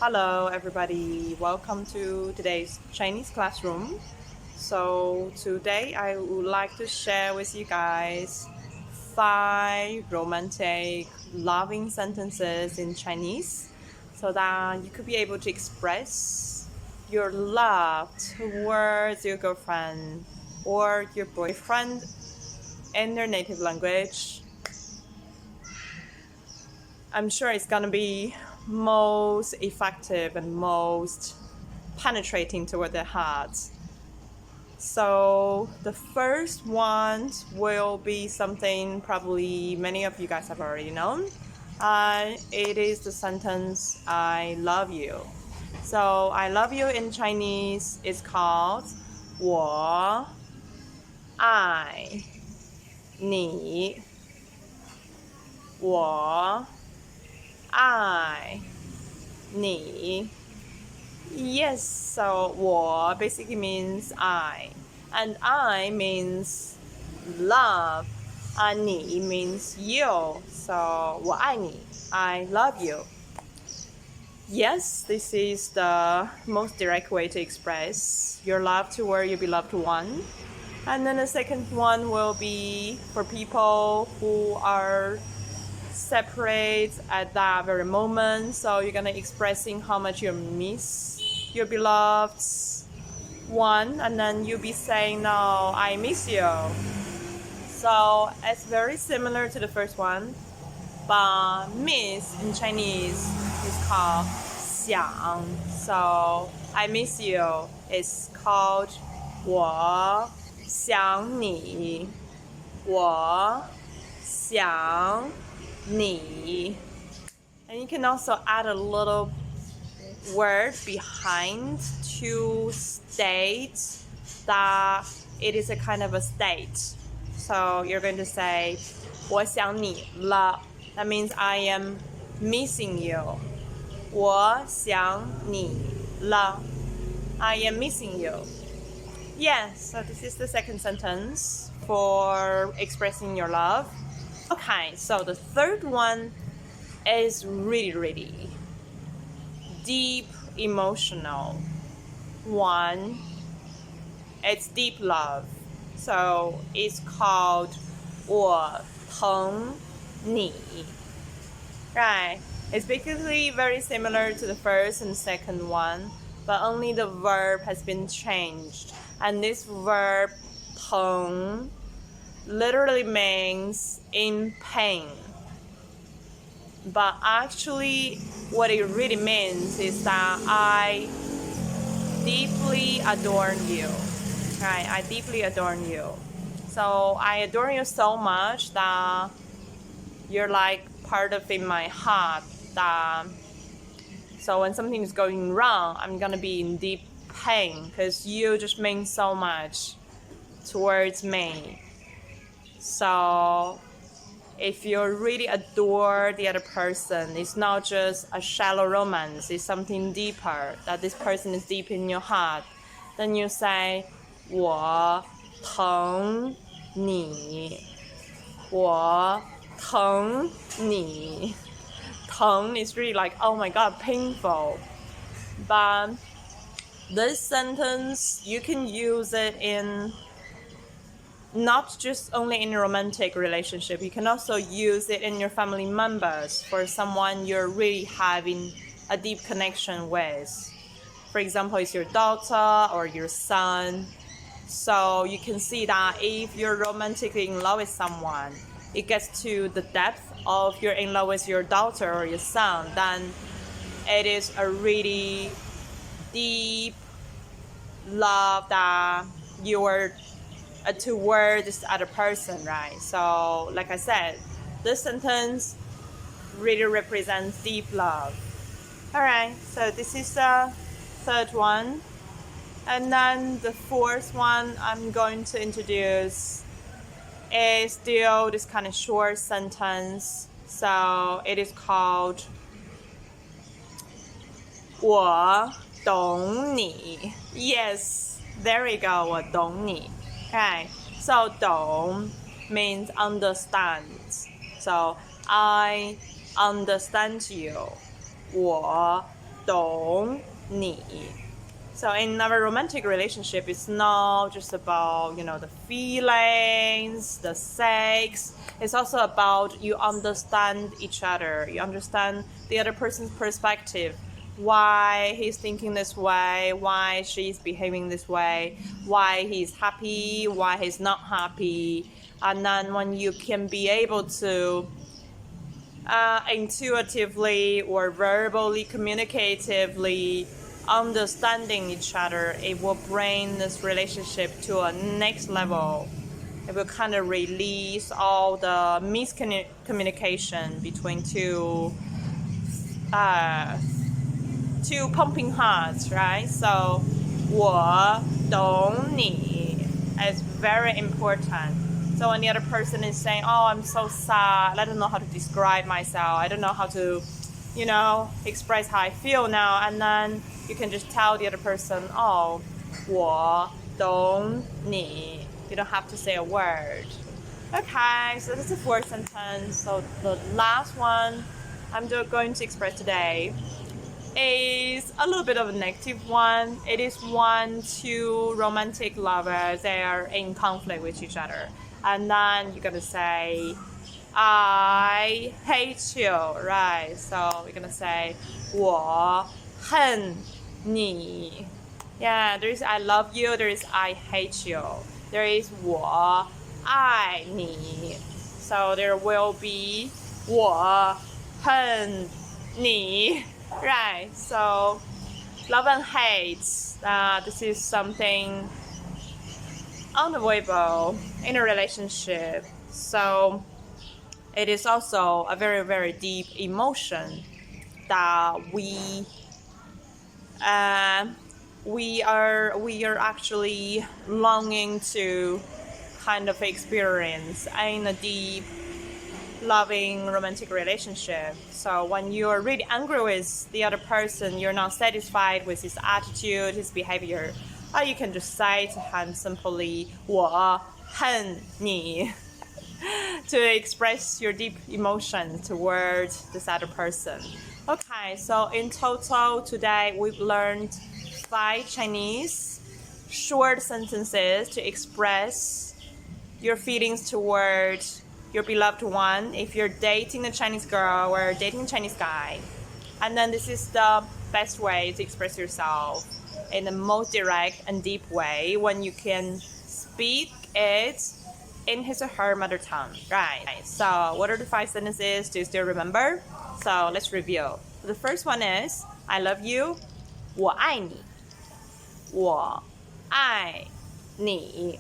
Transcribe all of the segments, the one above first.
Hello, everybody. Welcome to today's Chinese classroom. So, today I would like to share with you guys five romantic loving sentences in Chinese so that you could be able to express your love towards your girlfriend or your boyfriend in their native language. I'm sure it's gonna be most effective and most penetrating toward their hearts. So the first one will be something probably many of you guys have already known. It is the sentence "I love you." So "I love you" in Chinese is called 我爱你，我爱你。Yes, so 我 basically means I, and I means love, and 你 means you. So 我爱你, I love you. Yes, this is the most direct way to express your love toward your beloved one. And then the second one will be for people who are separate at that very moment. So you're gonna expressing how much you miss your beloved one, and then you'll be saying, "No, I miss you." So it's very similar to the first one, but miss in Chinese is called 想. So I miss you is called 我想你，我想你. And you can also add a little word behind to state that it is a kind of a state. So you're going to say 我想你了. That means I am missing you. 我想你了. I am missing you. Yes, so this is the second sentence for expressing your love. Okay, so the third one is really deep emotional one. It's deep love. So it's called 我疼你. Right. It's basically very similar to the first and second one, but only the verb has been changed. And this verb 疼 literally means in pain. But actually, what it really means is that I deeply adore you. Right? I deeply adore you. So I adore you so much that you're like part of in my heart. That so when something is going wrong, I'm gonna be in deep pain because you just mean so much towards me. So if you really adore the other person, it's not just a shallow romance, it's something deeper, that this person is deep in your heart. Then you say 我疼你，我疼你。疼 is really like, oh my god, painful. But this sentence, you can use it in not just only in a romantic relationship. You can also use it in your family members for someone you're really having a deep connection with. For example, it's your daughter or your son. So you can see that if you're romantically in love with someone, it gets to the depth of you're in love with your daughter or your son, then it is a really deep love that you are toward this other person, right? So like I said, this sentence really represents deep love. All right, so this is the third one. And then the fourth one I'm going to introduce is still this kind of short sentence. So it is called 我懂你. Yes, there we go, 我懂你. Okay, so 懂 means understand. So I understand you. 我懂你. So in our romantic relationship, it's not just about, the feelings, the sex. It's also about you understand each other. You understand the other person's perspective. Why he's thinking this way, why she's behaving this way, why he's happy, why he's not happy. And then when you can be able to intuitively or verbally, communicatively understanding each other, it will bring this relationship to a next level. It will kind of release all the miscommunication between two pumping hearts, right? So 我懂你 is very important. So when the other person is saying, oh, I'm so sad, I don't know how to describe myself, I don't know how to, express how I feel now, and then you can just tell the other person, oh, 我懂你. You don't have to say a word. Okay, so that's the fourth sentence. So the last one I'm going to express today is a little bit of a negative one. It is when two romantic lovers, they are in conflict with each other. And then you're gonna say, I hate you, right? So you're gonna say, 我恨你. Yeah, there is I love you, there is I hate you. There is 我爱你. So there will be 我恨你. Right, so love and hate, this is something unavoidable in a relationship. So it is also a very, very deep emotion that we are actually longing to kind of experience in a deep, loving romantic relationship. So when you're really angry with the other person, you're not satisfied with his attitude, his behavior, or you can just say to him simply 我恨你 to express your deep emotion towards this other person. Okay, so in total today we've learned 5 Chinese short sentences to express your feelings towards your beloved one if you're dating a Chinese girl or dating a Chinese guy. And then this is the best way to express yourself in the most direct and deep way when you can speak it in his or her mother tongue. Right. So what are the 5 sentences? Do you still remember? So let's review. The first one is I love you. 我爱你. 我爱你.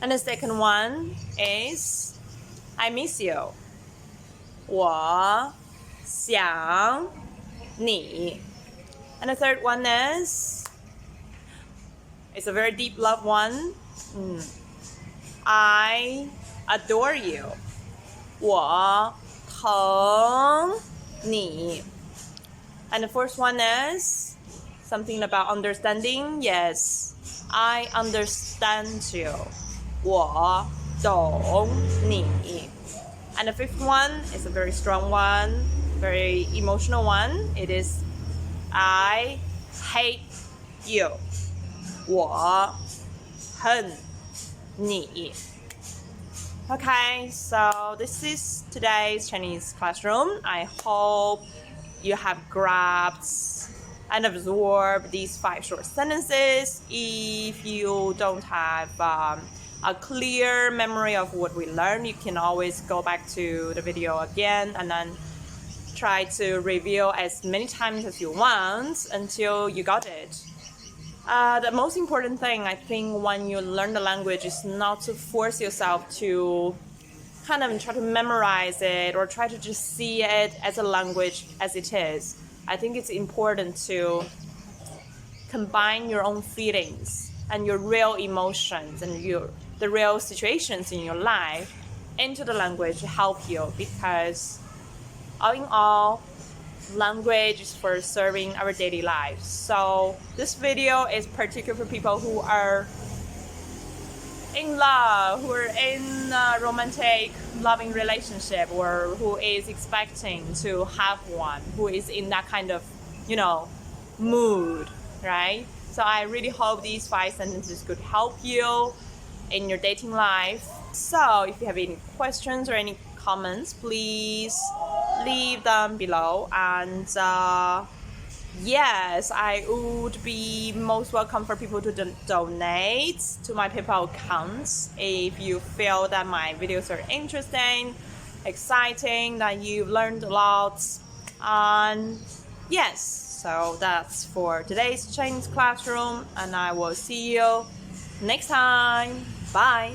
And the second one is I miss you. 我想你. And the third one is, it's a very deep love one. I adore you. 我疼你. And the fourth one is something about understanding. Yes, I understand you. 我懂你. And the fifth one is a very strong one, very emotional one. It is I hate you. 我恨你. Okay, so this is today's Chinese classroom. I hope you have grabbed and absorbed these 5 short sentences. If you don't have a clear memory of what we learned, you can always go back to the video again and then try to review as many times as you want until you got it. The most important thing, I think, when you learn the language is not to force yourself to kind of try to memorize it or try to just see it as a language as it is. I think it's important to combine your own feelings and your real emotions and the real situations in your life into the language to help you, because all in all, language is for serving our daily lives. So this video is particular for people who are in love, who are in a romantic loving relationship, or who is expecting to have one, who is in that kind of mood, right? So I really hope these 5 sentences could help you in your dating life. So if you have any questions or any comments, please leave them below. And yes, I would be most welcome for people to donate to my PayPal accounts if you feel that my videos are interesting, exciting, that you've learned a lot. And yes, so that's for today's Chinese classroom, and I will see you next time. Bye.